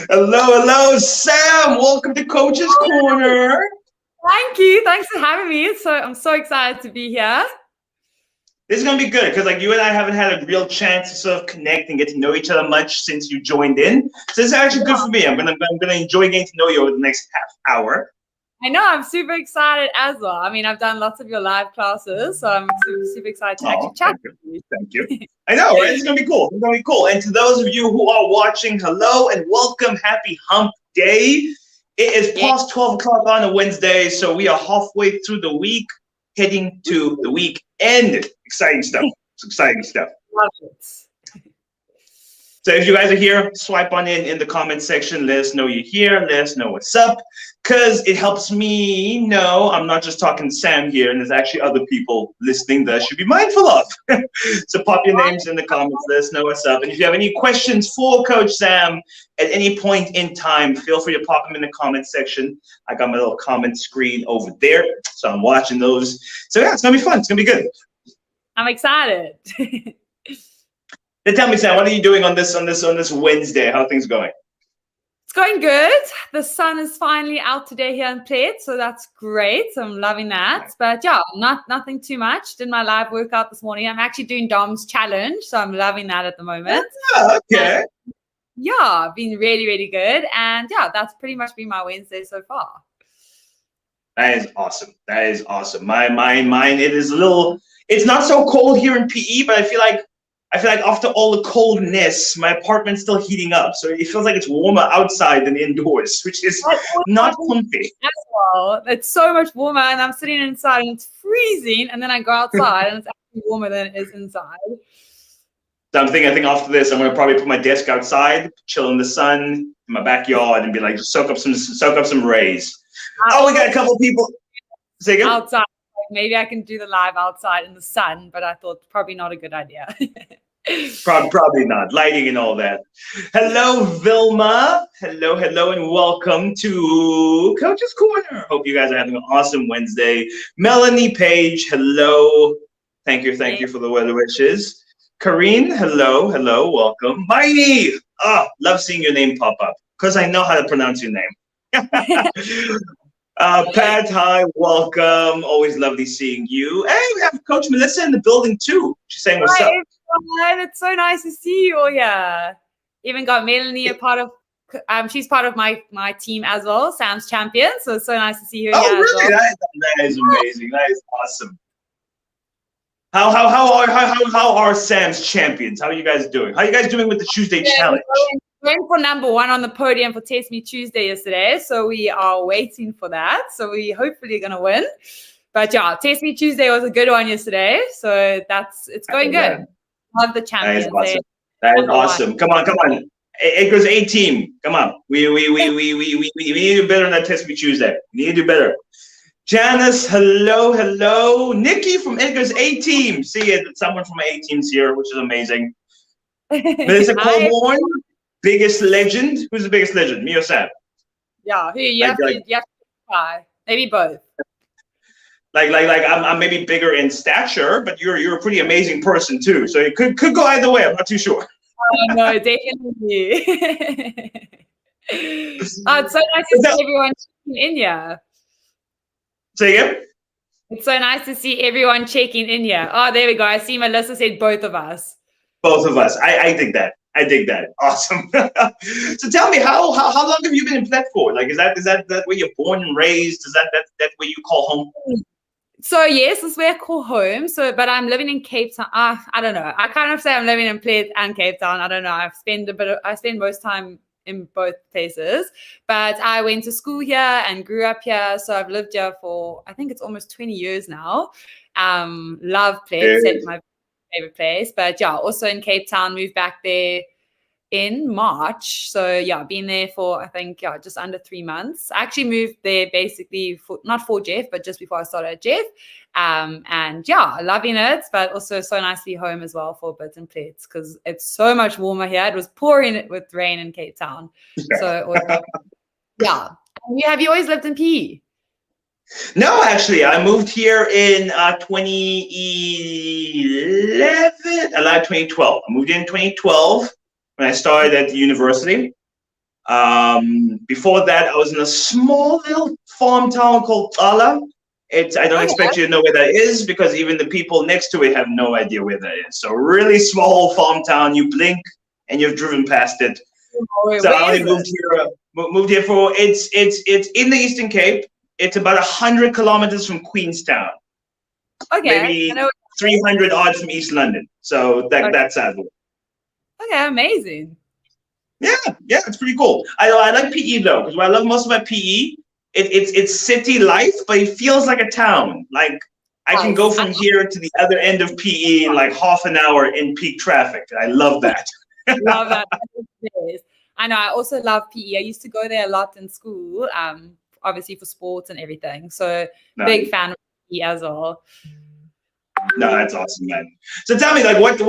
Hello, Sam. Welcome to Coach's Corner. Thank you. Thanks for having me. I'm so excited to be here. This is gonna be good because you and I haven't had a real chance to sort of connect and get to know each other much since you joined in. So this is actually good for me. I'm gonna enjoy getting to know you over the next half hour. I know. I'm super excited as well. I mean, I've done lots of your live classes, so I'm super excited to actually chat with you. Thank you. I know, right? It's gonna be cool. It's gonna be cool. And to those of you who are watching, hello and welcome. Happy Hump Day. It is past 12 o'clock on a Wednesday, so we are halfway through the week, heading to the weekend. Exciting stuff. It's exciting stuff. Love it. So if you guys are here, swipe on in the comment section. Let us know you're here. Let us know what's up, because it helps me know I'm not just talking to Sam here, and there's actually other people listening that I should be mindful of. So pop your names in the comments. Let us know what's up. And if you have any questions for Coach Sam at any point in time, feel free to pop them in the comment section. I got my little comment screen over there, so I'm watching those. So yeah, it's gonna be fun. It's gonna be good. I'm excited. Then tell me, Sam, what are you doing on this Wednesday? How are things going? It's going good. The sun is finally out today here in Plate, so that's great. So I'm loving that. But yeah, nothing too much. Did my live workout this morning. I'm actually doing Dom's challenge, so I'm loving that at the moment. Oh, okay. Yeah, been really, really good. And yeah, that's pretty much been my Wednesday so far. That is awesome. That is awesome. Mine, it is a little, it's not so cold here in PE, but I feel like after all the coldness, my apartment's still heating up. So it feels like it's warmer outside than indoors, which is not comfy. As well. It's so much warmer, and I'm sitting inside and it's freezing, and then I go outside and it's actually warmer than it is inside. So I think after this, I'm gonna probably put my desk outside, chill in the sun in my backyard, and be like, just soak up some rays. Oh, we got a couple people. Say again? Outside. Maybe I can do the live outside in the sun, but I thought probably not a good idea. Probably not. Lighting and all that. Hello, Vilma. Hello, and welcome to Coach's Corner. Hope you guys are having an awesome Wednesday. Melanie Page, hello. Thank you for the weather wishes. Karine, hello, welcome. Mighty, love seeing your name pop up because I know how to pronounce your name. Pat, hi, welcome. Always lovely seeing you. Hey, we have Coach Melissa in the building too. She's saying what's up. Everyone. It's so nice to see you all here. Even got Melanie a part of. She's part of my team as well, Sam's champion. So it's so nice to see her here. Really? As well. That is amazing. That is awesome. How are Sam's champions? How are you guys doing? How are you guys doing with the Tuesday challenge? Went for number 1 on the podium for Test Me Tuesday yesterday, so we are waiting for that. So we hopefully going to win. But yeah, Test Me Tuesday was a good one yesterday, so it's going good. Love the champions. That is awesome. Come on. Edgar's A team. Come on. We need to do better on that Test Me Tuesday. We need to do better. Janice, hello. Nikki from Edgar's A team. See it. Someone from A team's here, which is amazing. Melissa Colborn. Biggest legend? Who's the biggest legend? Me or Sam? Yeah, you have to try. Maybe both. Like I'm maybe bigger in stature, but you're a pretty amazing person too. So it could go either way. I'm not too sure. No, definitely. It's so nice to see everyone checking in here. Say again? It's so nice to see everyone checking in here. Oh, there we go. I see Melissa said both of us. Both of us. I dig that. Awesome. So tell me, how long have you been in Plet for? Like, is that where you're born and raised? Is that where you call home? So yes, this is where I call home. But I'm living in Cape Town. I don't know. I kind of say I'm living in Plet and Cape Town. I don't know. I spend most time in both places. But I went to school here and grew up here. So I've lived here for, I think it's almost 20 years now. Love Plet. It's my favorite place. But yeah, also in Cape Town, moved back there in March. So yeah, been there for, I think, just under 3 months. I actually moved there basically not for Jeff, but just before I started at Jeff. And yeah, loving it, but also so nice to be home as well for a bit and plates because it's so much warmer here. It was pouring with rain in Cape Town. So yeah. Have you always lived in PE? No, actually, I moved here in 2011. I lied, 2012. I moved in 2012. when I started at the university. Before that, I was in a small little farm town called Tala. I don't Okay. expect you to know where that is because even the people next to it have no idea where that is. So really small farm town. You blink and you've driven past it. So I only moved here for it's in the Eastern Cape. It's about 100 kilometers from Queenstown. Okay. Maybe 300 odd from East London. So that's that. Okay, amazing. Yeah, it's pretty cool. I like PE though, because what I love most about PE, it's city life, but it feels like a town. Like I can go from here to the other end of PE in like half an hour in peak traffic. I love that. Love that. I know. I also love PE. I used to go there a lot in school, obviously for sports and everything. So big fan of PE as well. No, that's awesome, man. So tell me, like, what?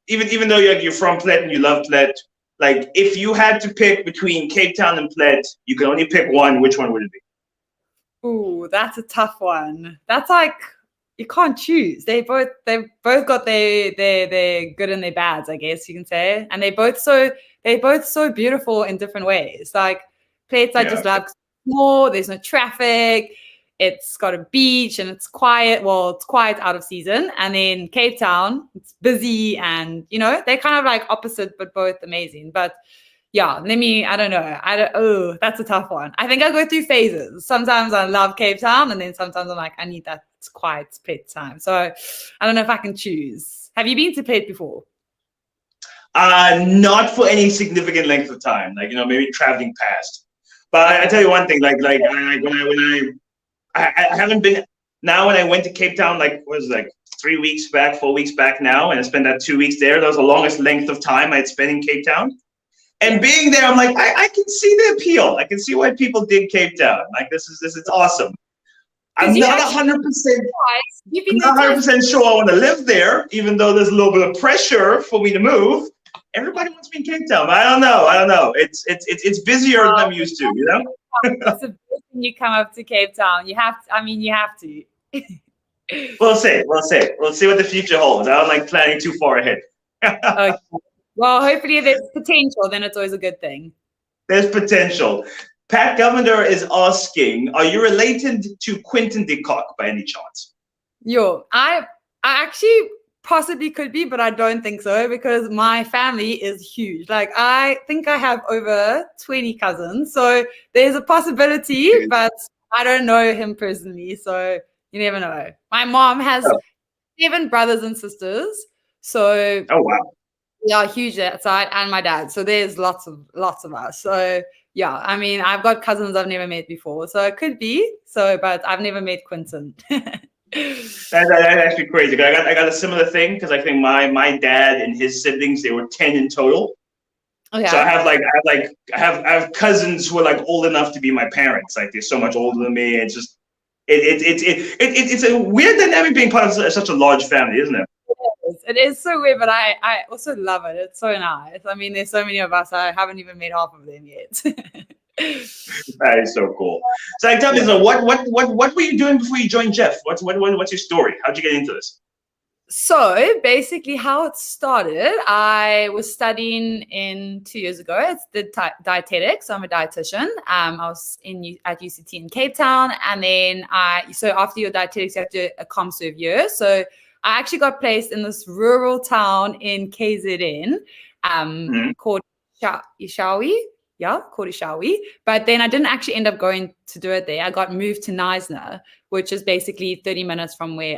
Even though you're from Plet and you love Plet, like, if you had to pick between Cape Town and Plet, you can only pick one. Which one would it be? Ooh, that's a tough one. That's like you can't choose. They've both got their good and their bads, I guess you can say, and they're both so beautiful in different ways. Like Plet's, I just love more. There's no traffic. It's got a beach and it's quiet. Well, it's quiet out of season. And then Cape Town, it's busy and, they're kind of like opposite, but both amazing. But yeah, I don't know. That's a tough one. I think I go through phases. Sometimes I love Cape Town and then sometimes I'm like, I need that quiet Plet time. So I don't know if I can choose. Have you been to Plet before? Not for any significant length of time. Like, maybe traveling past. But I tell you one thing, like when I haven't been now. When I went to Cape Town, like was it, like 4 weeks back now, and I spent that 2 weeks there. That was the longest length of time I'd spent in Cape Town. And being there, I'm like, I can see the appeal. I can see why people dig Cape Town. Like this is awesome. I'm not 100%. Not 100% sure I want to live there, even though there's a little bit of pressure for me to move. Everybody wants me in Cape Town. I don't know. It's busier than I'm used to. It's a big thing you come up to Cape Town. You have to. We'll see what the future holds. I don't like planning too far ahead. Okay. Well, hopefully if there's potential, then it's always a good thing. There's potential. Pat Governor is asking, are you related to Quentin de Kock by any chance? I actually possibly could be, but I don't think so because my family is huge. Like I think I have over 20 cousins. So there's a possibility, but I don't know him personally. So you never know. My mom has 7 brothers and sisters. So oh wow. Yeah, huge that side, and my dad. So there's lots of us. So yeah, I mean, I've got cousins I've never met before, so it could be. But I've never met Quentin. That's actually crazy. I got a similar thing because I think my dad and his siblings, they were 10 in total. Okay. So I have cousins who are like old enough to be my parents. Like they're so much older than me. It's just it's a weird dynamic being part of such a large family, isn't it? It is so weird, but I also love it. It's so nice. I mean, there's so many of us. I haven't even met half of them yet. That is so cool. So tell me, so what were you doing before you joined Jeff? What's your story? How'd you get into this? So basically how it started, I was studying 2 years ago. It's the dietetics. I'm a dietitian. I was at UCT in Cape Town. And then so after your dietetics, you have to do a ComServe year. So I actually got placed in this rural town in KZN called Ishawi. Yeah, called Ishawi. But then I didn't actually end up going to do it there. I got moved to Knysna, which is basically 30 minutes from where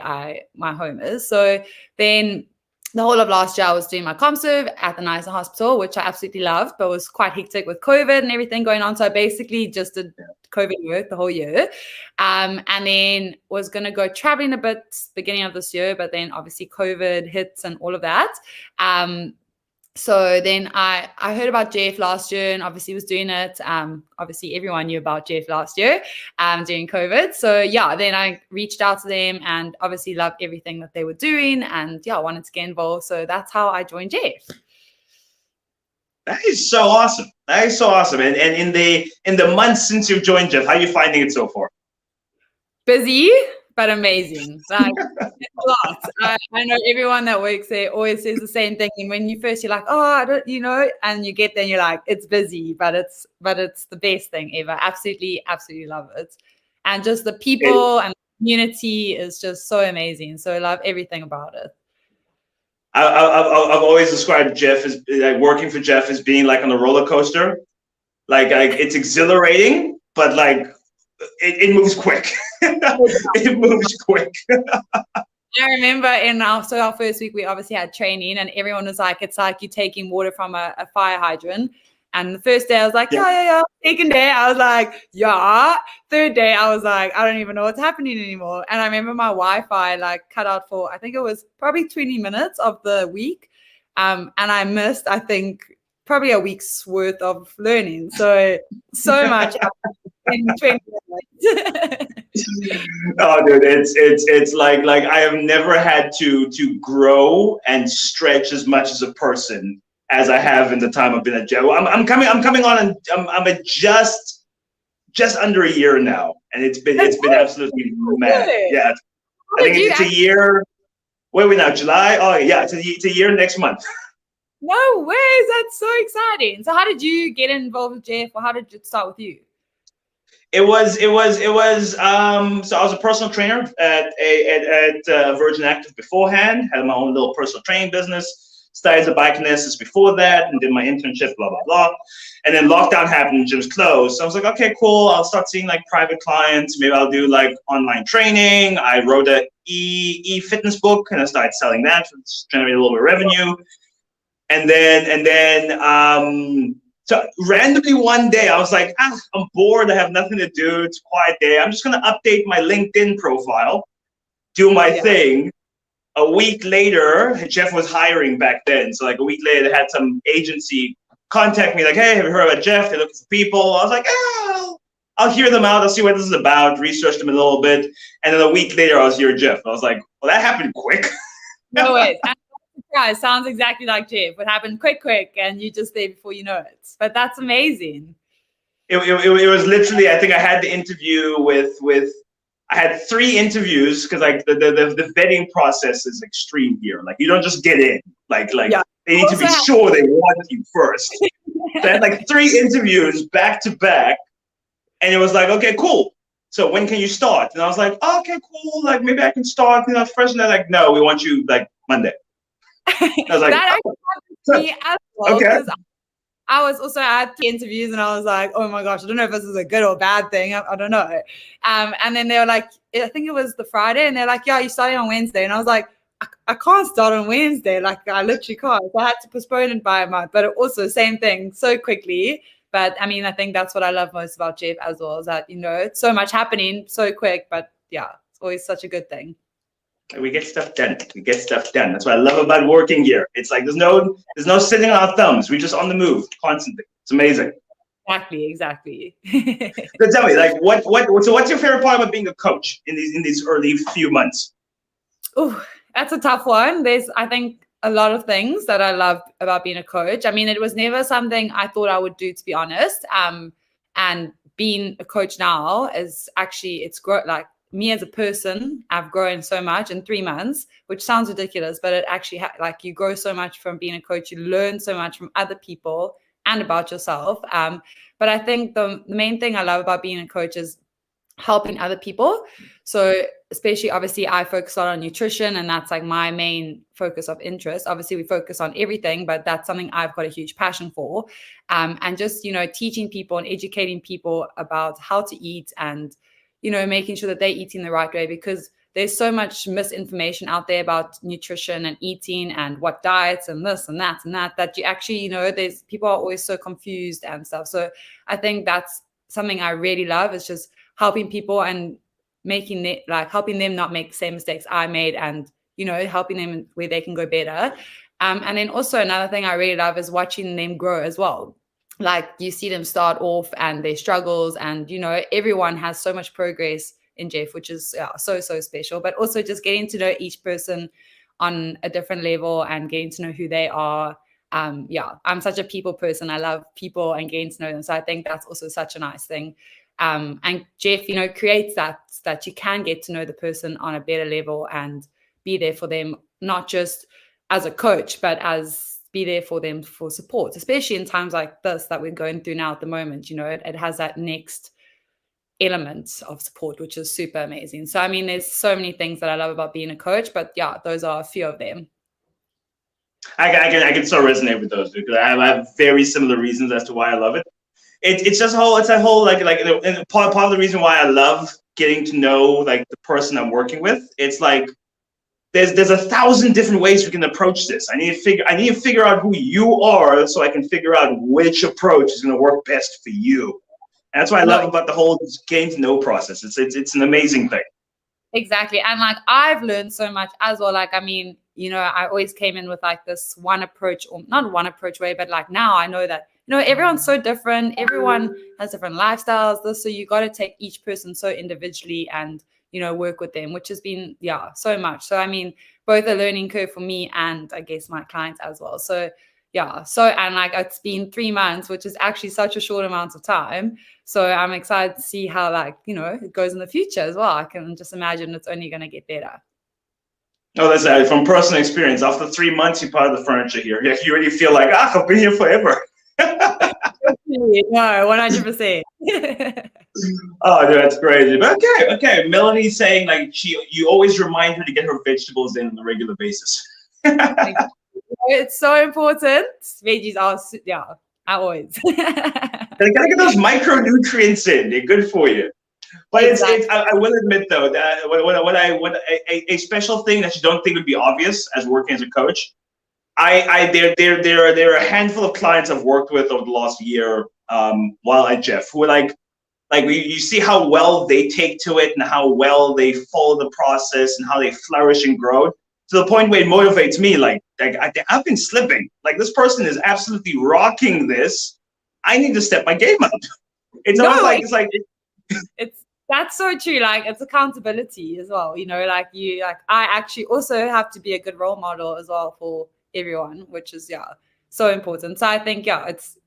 my home is. So then the whole of last year I was doing my ComServe at the Knysna hospital, which I absolutely loved, but was quite hectic with COVID and everything going on. So I basically just did COVID work the whole year. And then was going to go traveling a bit beginning of this year, but then obviously COVID hits and all of that. So then I heard about JF last year and obviously was doing it. Obviously everyone knew about JF last year during COVID. So yeah, then I reached out to them and obviously loved everything that they were doing and yeah, I wanted to get involved. So that's how I joined JF. That is so awesome. And in the months since you've joined Jeff, how are you finding it so far? Busy, but amazing. Like, it's a lot. I know everyone that works there always says the same thing. And when you first, you're like, oh, I don't, and you get there and you're like, it's busy, but it's the best thing ever. Absolutely, absolutely love it. And just the people and the community is just so amazing. So I love everything about it. I've always described Jeff as like working for Jeff as being like on a roller coaster. Like it's exhilarating, but like it moves quick. It moves quick. I remember in our first week, we obviously had training, and everyone was like, it's like you're taking water from a fire hydrant. And the first day I was like, yeah. Second day I was like, yeah. Third day I was like, I don't even know what's happening anymore. And I remember my Wi-Fi like cut out for, I think it was probably 20 minutes of the week. And I missed, I think, probably a week's worth of learning. So much in 20 minutes. Oh, dude, it's like I have never had to grow and stretch as much as a person as I have in the time I've been at Jeff. I'm coming on, and I'm at just under a year now, and it's been absolutely mad. Yeah, I think it's a year. Where are we now? July? Oh yeah, it's a year next month. No way! That's so exciting. So how did you get involved with Jeff, or how did it start with you? It was so I was a personal trainer at Virgin Active beforehand, had my own little personal training business, started as a biokinesis before that, and did my internship, blah, blah, blah. And then lockdown happened, gyms closed. So I was like, okay, cool, I'll start seeing like private clients, maybe I'll do like online training. I wrote a e-fitness book and I started selling that, which generated a little bit of revenue. And then so randomly one day I was like, I'm bored, I have nothing to do, it's a quiet day. I'm just gonna update my LinkedIn profile, do my thing. A week later, Jeff was hiring back then. So like a week later, they had some agency contact me like, hey, have you heard about Jeff? They're looking for people. I was like, I'll hear them out. I'll see what this is about, research them a little bit. And then a week later, I was hearing Jeff. I was like, well, that happened quick. No way. Yeah, it sounds exactly like Jeff. It happened quick, and you just there before you know it. But that's amazing. It was literally, I think I had the interview with I had 3 interviews because like the vetting process is extreme here. Like you don't just get in. Like they need to be sure they want you first. So I had like 3 interviews back to back, and it was like, okay, cool. So when can you start? And I was like, oh, okay, cool. Like maybe I can start, fresh. And they're like, no, we want you like Monday. I was like, that actually happened to me as well. Okay. I had 3 interviews and I was like, oh my gosh, I don't know if this is a good or bad thing. I don't know. And then they were like, I think it was the Friday, and they're like, yeah, you're starting on Wednesday. And I was like, I can't start on Wednesday. Like I literally can't. So I had to postpone it by a month, but it also same thing so quickly. But I mean, I think that's what I love most about Jeff as well, is that, it's so much happening so quick, but yeah, it's always such a good thing. We get stuff done. That's what I love about working here. It's like there's no sitting on our thumbs. We're just on the move constantly. It's amazing. Exactly. So tell me, like, so what's your favorite part about being a coach in these early few months? Oh, that's a tough one. There's, I think, a lot of things that I love about being a coach. I mean, it was never something I thought I would do, to be honest. And being a coach now is actually, it's like, me as a person, I've grown so much in 3 months, which sounds ridiculous, but it actually like you grow so much from being a coach. You learn so much from other people and about yourself. But I think the main thing I love about being a coach is helping other people. So especially, obviously, I focus on nutrition, and that's like my main focus of interest. Obviously, we focus on everything, but that's something I've got a huge passion for. And just, teaching people and educating people about how to eat and making sure that they're eating the right way, because there's so much misinformation out there about nutrition and eating and what diets and this and that, that you actually, there's people are always so confused and stuff. So I think that's something I really love, is just helping people and helping them not make the same mistakes I made, and, helping them where they can go better. And then also another thing I really love is watching them grow as well. Like you see them start off and their struggles, and everyone has so much progress in Jeff, which is so special. But also just getting to know each person on a different level and getting to know who they are. I'm such a people person. I love people and getting to know them. So I think that's also such a nice thing. And Jeff, creates that you can get to know the person on a better level and be there for them, not just as a coach, but as be there for them for support, especially in times like this that we're going through now at the moment. It has that next element of support, which is super amazing. So, there's so many things that I love about being a coach, but yeah, those are a few of them. I can so resonate with those because I have very similar reasons as to why I love it. It's just a whole and part of the reason why I love getting to know like the person I'm working with. It's like there's 1,000 different ways we can approach this. I need to figure out who you are so I can figure out which approach is going to work best for you. And that's what I love about the whole getting to know process. It's an amazing thing. Exactly. And like I've learned so much as well. Like, I always came in with like this one approach, or not one approach way, but like now I know that, everyone's so different. Everyone has different lifestyles. So you got to take each person so individually and, work with them, which has been, so much. So, both a learning curve for me and I guess my clients as well. So, and like it's been 3 months, which is actually such a short amount of time. So I'm excited to see how it goes in the future as well. I can just imagine it's only going to get better. Oh, that's from personal experience. After 3 months, you're part of the furniture here. You already feel like, I've been here forever. No, 100%. Oh, dude, that's crazy. But okay. Melanie's saying like you always remind her to get her vegetables in on a regular basis. It's so important. Veggies are, I always. They gotta get those micronutrients in. They're good for you. But exactly. I will admit though that a special thing that you don't think would be obvious as working as a coach. There are a handful of clients I've worked with over the last year while at Jeff who are like you see how well they take to it and how well they follow the process and how they flourish and grow to the point where it motivates me. Like I've been slipping. Like this person is absolutely rocking this. I need to step my game up. It's almost like that's so true. Like it's accountability as well. I actually also have to be a good role model as well for everyone, which is so important. So I think it's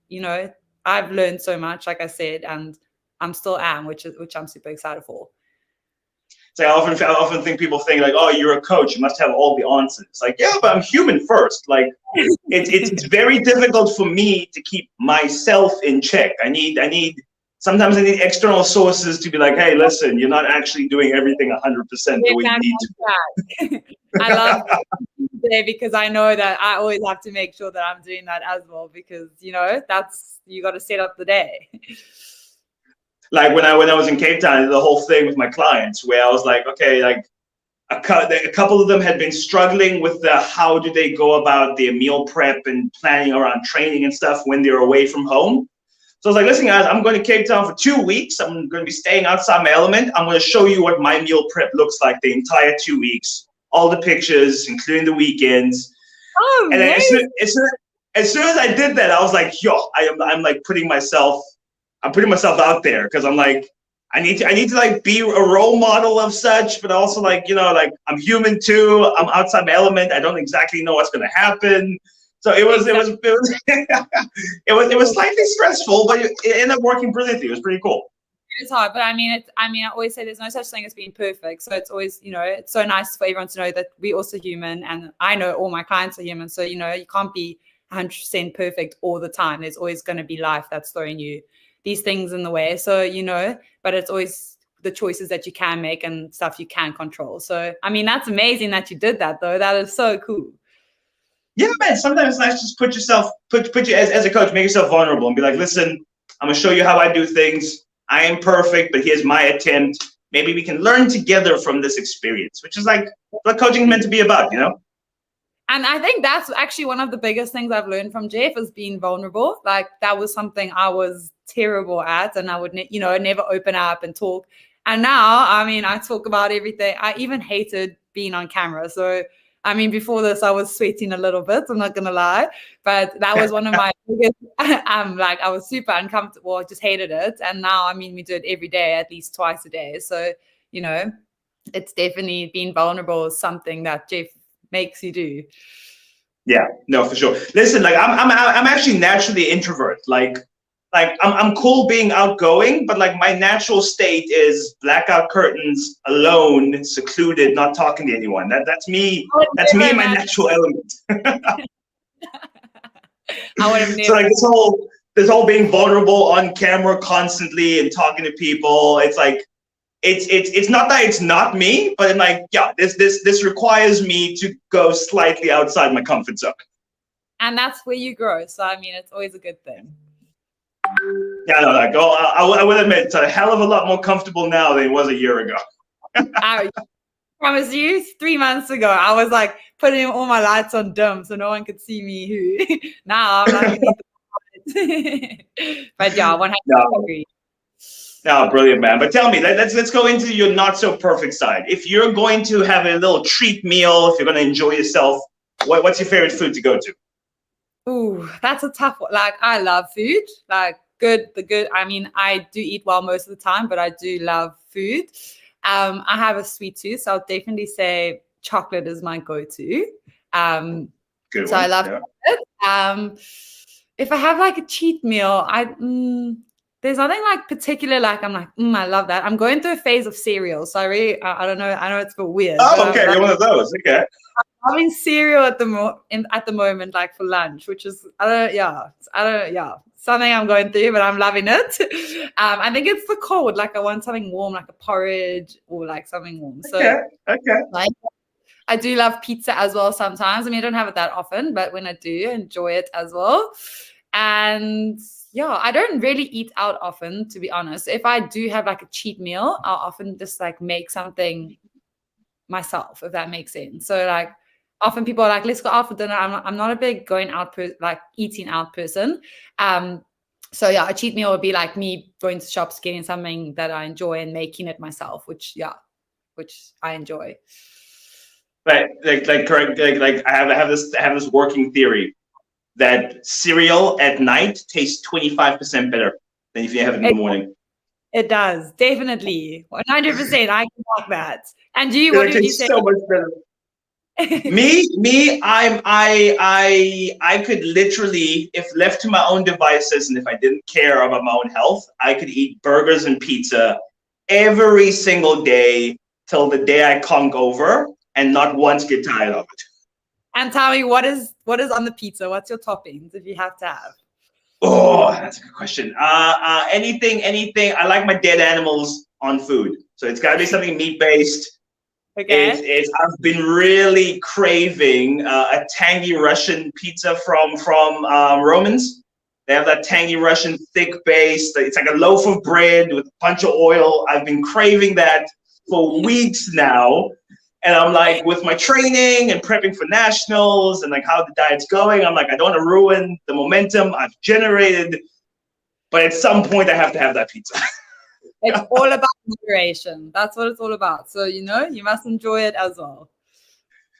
I've learned so much, like I said, and I'm still which I'm super excited for. So I often think people think like, oh, you're a coach, you must have all the answers. Like, yeah, but I'm human first. Like it's very difficult for me to keep myself in check. Sometimes I need external sources to be like, hey, listen, you're not actually doing everything 100% the way you need to. I love today because I know that I always have to make sure that I'm doing that as well because, you got to set up the day. Like when I was in Cape Town, the whole thing with my clients where I was like, okay, like a couple of them had been struggling with how do they go about their meal prep and planning around training and stuff when they're away from home. So I was like, listen, guys, I'm going to Cape Town for 2 weeks. I'm going to be staying outside my element. I'm going to show you what my meal prep looks like the entire 2 weeks, all the pictures, including the weekends. Oh, and then as soon as I did that, I was like, yo, I'm like putting myself out there because I'm like, I need to like be a role model of such, but also like, like I'm human too. I'm outside my element. I don't exactly know what's going to happen. So it was slightly stressful, but it ended up working brilliantly. It was pretty cool. It's hard, but I always say there's no such thing as being perfect. So it's always, it's so nice for everyone to know that we're also human, and I know all my clients are human. So you can't be 100% perfect all the time. There's always going to be life that's throwing you these things in the way. So but it's always the choices that you can make and stuff you can control. So that's amazing that you did that though. That is so cool. Yeah, man. Sometimes it's nice to just put you as a coach, make yourself vulnerable and be like, listen, I'm gonna show you how I do things. I am perfect, but here's my attempt. Maybe we can learn together from this experience, which is like what coaching is meant to be about, And I think that's actually one of the biggest things I've learned from Jeff is being vulnerable. Like that was something I was terrible at, and I would, never open up and talk. And now, I talk about everything. I even hated being on camera. So before this, I was sweating a little bit. I'm not going to lie. But that was one of my biggest, I was super uncomfortable. I just hated it. And now, we do it every day, at least twice a day. So, it's definitely being vulnerable is something that Jeff makes you do. Yeah, no, for sure. Listen, like I'm actually naturally introvert. Like like I'm cool being outgoing, but like my natural state is blackout curtains, alone, secluded, not talking to anyone. That's me. I would That's me never in my imagine. natural element. I would have So never. like this whole being vulnerable on camera constantly and talking to people, it's like it's not that it's not me, but I'm like, yeah, this requires me to go slightly outside my comfort zone. And that's where you grow. So I mean, it's always a good thing. Yeah, no, like, I will admit, it's a hell of a lot more comfortable now than it was a year ago. I promise you, 3 months ago, I was like putting all my lights on dim so no one could see me. Who now I'm like, but yeah, 100% agree. No, brilliant, man. But tell me, let's go into your not so perfect side. If you're going to have a little treat meal, if you're going to enjoy yourself, what's your favorite food to go to? Ooh, that's a tough one. Like, I love food. Like, the good. I mean, I do eat well most of the time, but I do love food. I have a sweet tooth, so I'll definitely say chocolate is my go-to. Good so one. I love chocolate. If I have like a cheat meal, there's nothing like particular. Like, I'm like, I love that. I'm going through a phase of cereal, so I don't know. I know it's a bit weird. Oh, okay, you're one of those. Okay. Having cereal at the moment, like for lunch, which is something I'm going through, but I'm loving it. I think it's the cold. Like I want something warm, like a porridge or like something warm. So okay. Like, I do love pizza as well sometimes. I mean, I don't have it that often, but when I do, I enjoy it as well. And yeah, I don't really eat out often, to be honest. If I do have like a cheat meal, I'll often just like make something myself, if that makes sense. So like often people are like, let's go out for dinner. I'm not a big going out like eating out person. So yeah, a cheat meal would be like me going to shops, getting something that I enjoy and making it myself, which I enjoy. Right, correct. Like I have this working theory that cereal at night tastes 25% better than if you have it in the morning. It does, definitely, 100%. I can talk that. And you, what did you say? So much better. me, I could literally, if left to my own devices and if I didn't care about my own health, I could eat burgers and pizza every single day till the day I conk over and not once get tired of it. And tell me, what is on the pizza? What's your toppings if you have to have? Oh, that's a good question. Anything. I like my dead animals on food, so it's got to be something meat based. Okay. I've been really craving a tangy Russian pizza from Romans. They have that tangy Russian thick base. It's like a loaf of bread with a bunch of oil. I've been craving that for weeks now. And I'm like, with my training and prepping for nationals and like how the diet's going, I'm like, I don't want to ruin the momentum I've generated. But at some point, I have to have that pizza. It's all about moderation. That's what it's all about. So, you must enjoy it as well.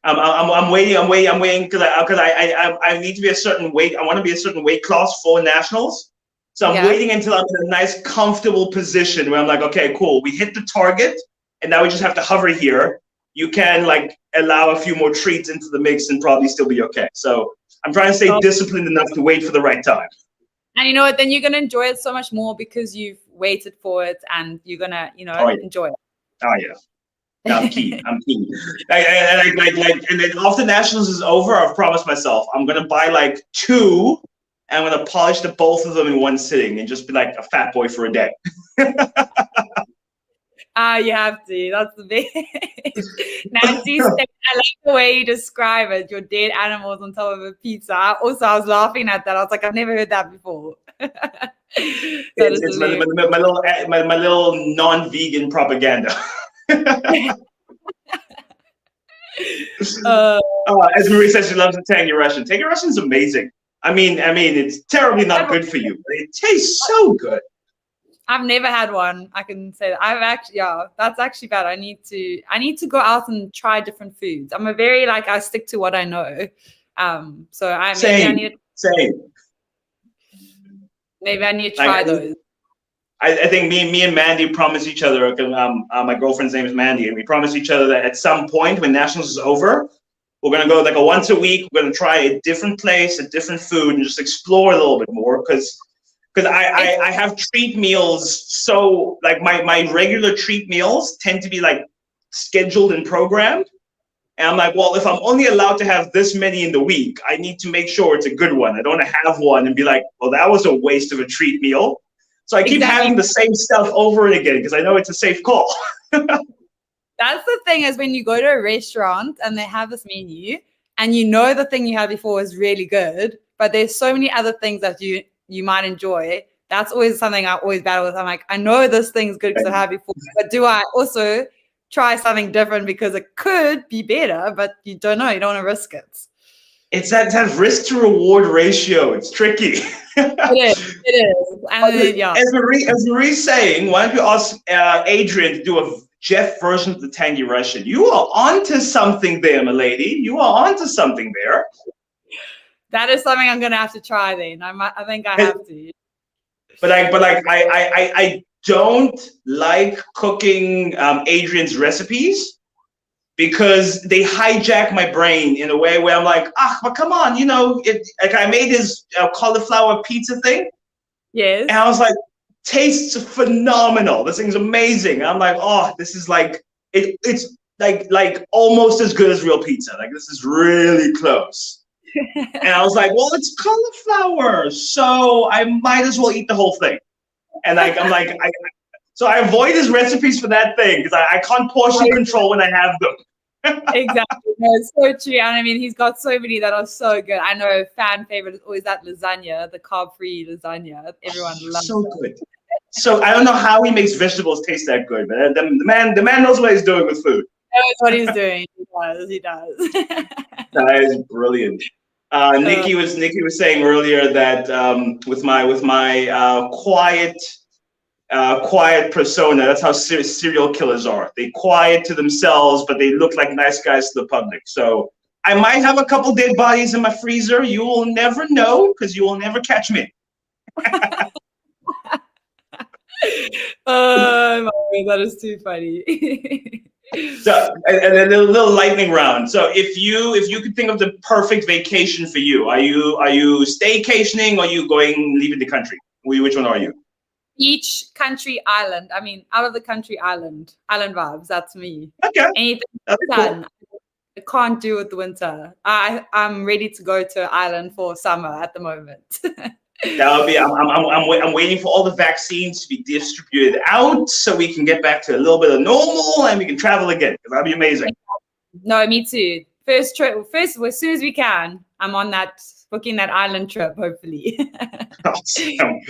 I'm waiting because I need to be a certain weight. I want to be a certain weight class for nationals. So I'm waiting until I'm in a nice, comfortable position where I'm like, okay, cool. We hit the target and now we just have to hover here. You can like allow a few more treats into the mix and probably still be okay. So I'm trying to stay disciplined enough to wait for the right time. And you know what? Then you're going to enjoy it so much more because you've waited for it and you're going to, enjoy it. Oh, yeah. Yeah, I'm keen. And then after nationals is over, I've promised myself I'm going to buy like 2 and I'm going to polish both of them in one sitting and just be like a fat boy for a day. You have to. That's the best. Nancy, I like the way you describe it. Your dead animals on top of a pizza. I was laughing at that. I was like, I've never heard that before. It's my little non-vegan propaganda. As Marie says, she loves the tangy Russian. Tangy Russian is amazing. I mean, it's terribly not good for you, but it tastes so good. I've never had one. I can say that. That's actually bad. I need to go out and try different foods. I'm I stick to what I know. Maybe I need to try those. I think me and Mandy promised each other, my girlfriend's name is Mandy, and we promised each other that at some point when nationals is over, we're going to go like a once a week. We're going to try a different place, a different food, and just explore a little bit more because because I have treat meals. So like my regular treat meals tend to be like scheduled and programmed. And I'm like, well, if I'm only allowed to have this many in the week, I need to make sure it's a good one. I don't want to have one and be like, well, that was a waste of a treat meal. So I keep having the same stuff over and again because I know it's a safe call. That's the thing, is when you go to a restaurant and they have this menu and you know the thing you had before is really good, but there's so many other things that you might enjoy. That's always something I always battle with. I'm like, I know this thing's good because I had before, but do I also try something different because it could be better, but you don't know. You don't want to risk it. It's that risk to reward ratio. It's tricky. It is. And yeah. As Marie's saying, why don't you ask Adrian to do a Jeff version of the Tangy Russian? You are onto something there, my lady. You are onto something there. That is something I'm gonna have to try then. I think I have to. But I don't like cooking Adrian's recipes because they hijack my brain in a way where I'm like, but come on, like I made his cauliflower pizza thing. Yes. And I was like, tastes phenomenal. This thing's amazing. And I'm like, oh, this is like, it's like almost as good as real pizza. Like this is really close. And I was like, well, it's cauliflower, so I might as well eat the whole thing. And so I avoid his recipes for that thing because I can't portion control when I have them. Exactly. No, it's so true. And I mean, he's got so many that are so good. I know a fan favorite is always that lasagna, the carb-free lasagna. Everyone loves so it. Good. So I don't know how he makes vegetables taste that good, but the man knows what he's doing with food. He knows what he's doing. He does. That is brilliant. Nikki was saying earlier that with my quiet persona, that's how serial killers are. They quiet to themselves, but they look like nice guys to the public. So I might have a couple dead bodies in my freezer. You will never know because you will never catch me. Oh my God, that is too funny. So, and then a little lightning round. So, if you could think of the perfect vacation for you, are you staycationing or are you leaving the country? Which one are you? Each country island. I mean, out of the country island vibes. That's me. Okay. Anything sun. Cool. I can't do with the winter. I'm ready to go to an island for summer at the moment. That'll be. I'm waiting for all the vaccines to be distributed out so we can get back to a little bit of normal and we can travel again. That'd be amazing. No, me too. First, as soon as we can, I'm on booking that island trip. Hopefully. Awesome.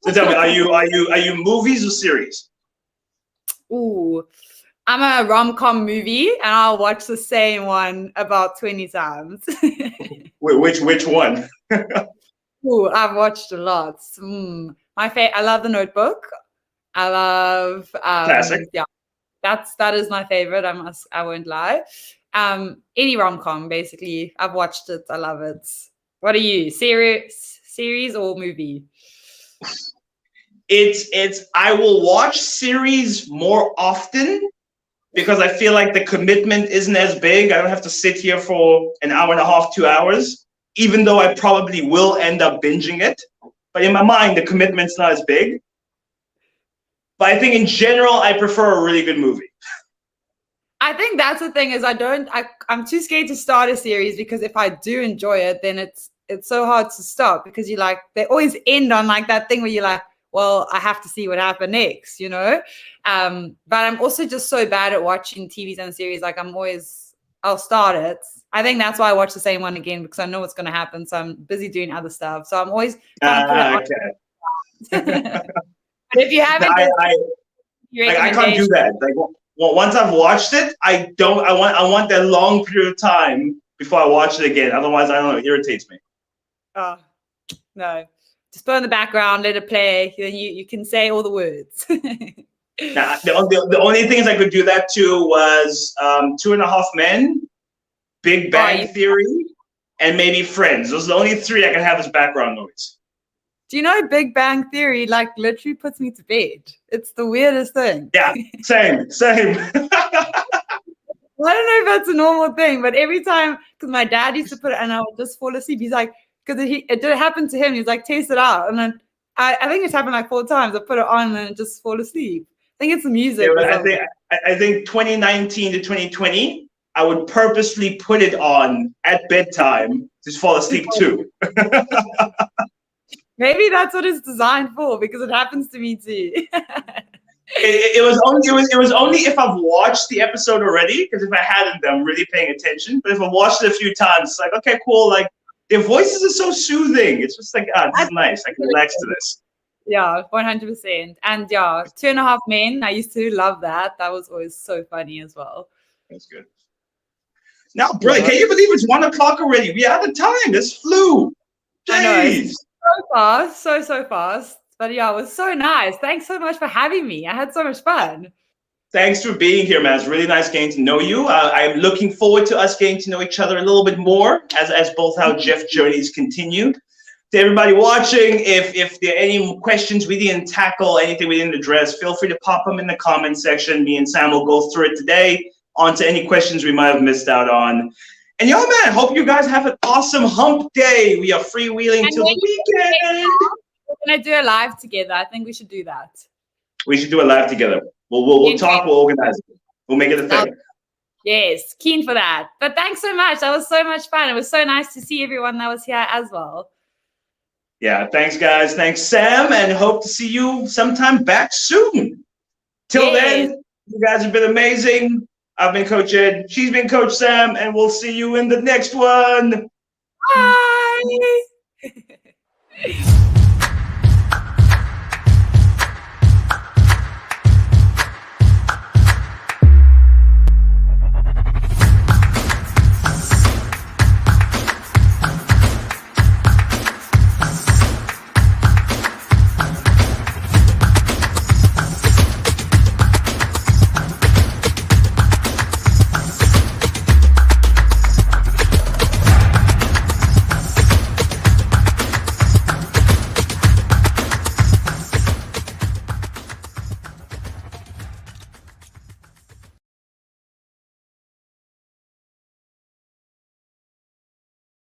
So tell me, are you movies or series? Ooh, I'm a rom-com movie, and I'll watch the same one about 20 times. Which one? Ooh, I've watched a lot. I love The Notebook. I love classic. Yeah, that is my favorite. I won't lie. Any rom-com, basically. I've watched it. I love it. What are you? Series or movie? I will watch series more often because I feel like the commitment isn't as big. I don't have to sit here for an hour and a half, 2 hours, even though I probably will end up binging it. But in my mind, the commitment's not as big. But I think in general, I prefer a really good movie. I think that's the thing is I'm too scared to start a series because if I do enjoy it, then it's so hard to stop because they always end on like that thing where you're like, well, I have to see what happened next, But I'm also just so bad at watching TVs and series. Like I'll start it. I think that's why I watch the same one again because I know what's going to happen. So I'm busy doing other stuff. So I'm always trying to put it on. But if you haven't, I can't do that. Like once I've watched it, I want that long period of time before I watch it again. Otherwise, I don't know, it irritates me. Oh no. Just put in the background, let it play, then you can say all the words. Now, the only things I could do that to was 2.5 Men, Big Bang Theory, and maybe Friends. Those are the only 3 I can have as background noise. Do you know Big Bang Theory literally puts me to bed? It's the weirdest thing. Yeah, same. I don't know if that's a normal thing, but every time, because my dad used to put it and I would just fall asleep. He's like, because it did happen to him. He's like, taste it out. And then I think it's happened like 4 times. I put it on and just fall asleep. I think it's the music. Yeah, or but something. I think 2019 to 2020, I would purposely put it on at bedtime to fall asleep too. Maybe that's what it's designed for, because it happens to me too. It was only if I've watched the episode already, because if I hadn't, then I'm really paying attention. But if I've watched it a few times, it's like, okay, cool. Like their voices are so soothing. It's just like, this is nice. I can relax to this. Yeah, 100%. And yeah, 2.5 Men. I used to love that. That was always so funny as well. That's good. Now, bro, can you believe it's 1 o'clock already? We out of time. This flew. I know. Jeez. So fast, so fast. But yeah, it was so nice. Thanks so much for having me. I had so much fun. Thanks for being here, man. It's really nice getting to know you. I'm looking forward to us getting to know each other a little bit more as both our Jeff journeys continue. To everybody watching, if there are any questions we didn't tackle, anything we didn't address, feel free to pop them in the comment section. Me and Sam will go through it today, on to any questions we might have missed out on. And yo, man, hope you guys have an awesome hump day. We are freewheeling till the weekend. We're going to do a live together. I think we should do that. We should do a live together. We'll talk, we'll organize it. We'll make it a thing. Yes, keen for that. But thanks so much. That was so much fun. It was so nice to see everyone that was here as well. Yeah, thanks, guys. Thanks, Sam, and hope to see you sometime back soon. Till then, you guys have been amazing. I've been Coach Ed. She's been Coach Sam, and we'll see you in the next one. Bye.